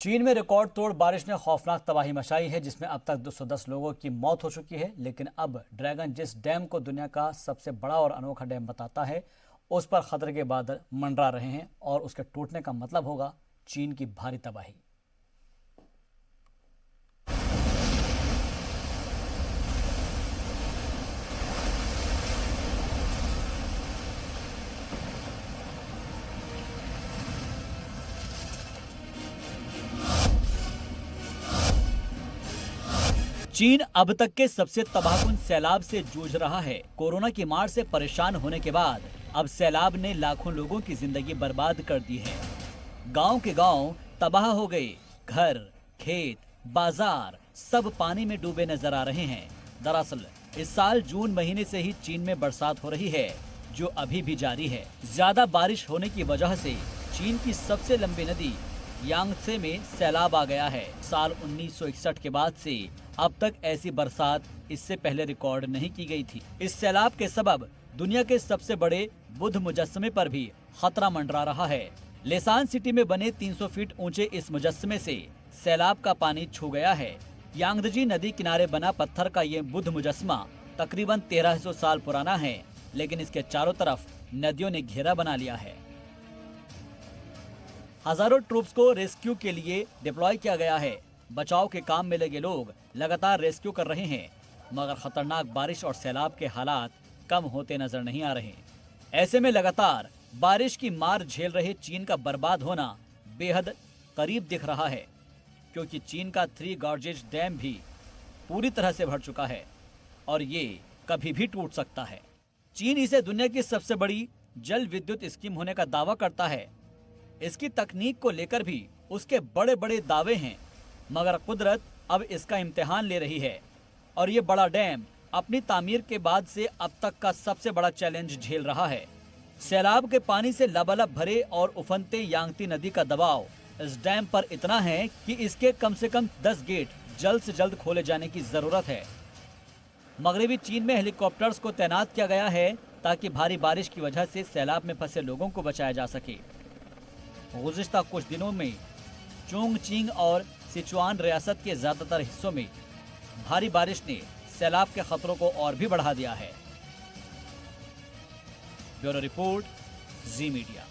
चीन में रिकॉर्ड तोड़ बारिश ने खौफनाक तबाही मचाई है, जिसमें अब तक 210 लोगों की मौत हो चुकी है। लेकिन अब ड्रैगन जिस डैम को दुनिया का सबसे बड़ा और अनोखा डैम बताता है, उस पर खतरे के बादल मंडरा रहे हैं और उसके टूटने का मतलब होगा चीन की भारी तबाही। चीन अब तक के सबसे तबाहकुन सैलाब से जूझ रहा है। कोरोना की मार से परेशान होने के बाद अब सैलाब ने लाखों लोगों की जिंदगी बर्बाद कर दी है। गांव के गांव तबाह हो गए, घर, खेत, बाजार सब पानी में डूबे नजर आ रहे हैं। दरअसल इस साल जून महीने से ही चीन में बरसात हो रही है, जो अभी भी जारी है। ज्यादा बारिश होने की वजह से चीन की सबसे लंबी नदी यांगत्से में सैलाब आ गया है। साल 1961 के बाद से अब तक ऐसी बरसात इससे पहले रिकॉर्ड नहीं की गई थी। इस सैलाब के सबब दुनिया के सबसे बड़े बुद्ध मुजस्समे पर भी खतरा मंडरा रहा है। लेसान सिटी में बने 300 फीट ऊंचे इस मुजस्समे से सैलाब का पानी छू गया है। यांगत्से नदी किनारे बना पत्थर का ये बुद्ध मुजस्समा तकरीबन 1300 साल पुराना है, लेकिन इसके चारों तरफ नदियों ने घेरा बना लिया है। हजारों ट्रूप्स को रेस्क्यू के लिए डिप्लॉय किया गया है। बचाव के काम में लगे लोग लगातार रेस्क्यू कर रहे हैं, मगर खतरनाक बारिश और सैलाब के हालात कम होते नजर नहीं आ रहे। ऐसे में लगातार बारिश की मार झेल रहे चीन का बर्बाद होना बेहद करीब दिख रहा है, क्योंकि चीन का 3 गॉर्जेस डैम भी पूरी तरह से भर चुका है और ये कभी भी टूट सकता है। चीन इसे दुनिया की सबसे बड़ी जल विद्युत स्कीम होने का दावा करता है। इसकी तकनीक को लेकर भी उसके बड़े बड़े दावे हैं, मगर कुदरत अब इसका इम्तिहान ले रही है और ये बड़ा डैम अपनी तामीर के बाद से अब तक का सबसे बड़ा चैलेंज झेल रहा है। सैलाब के पानी से लबालब भरे और उफनते यांगत्से नदी का दबाव इस डैम पर इतना है कि इसके कम से कम 10 गेट जल्द से जल्द खोले जाने की जरूरत है। मगरबी चीन में हेलीकॉप्टर्स को तैनात किया गया है ताकि भारी बारिश की वजह से सैलाब में फंसे लोगों को बचाया जा सके। गुज़िश्ता कुछ दिनों में चोंगचिंग और सिचुआन रियासत के ज्यादातर हिस्सों में भारी बारिश ने सैलाब के खतरों को और भी बढ़ा दिया है। ब्यूरो रिपोर्ट, जी मीडिया।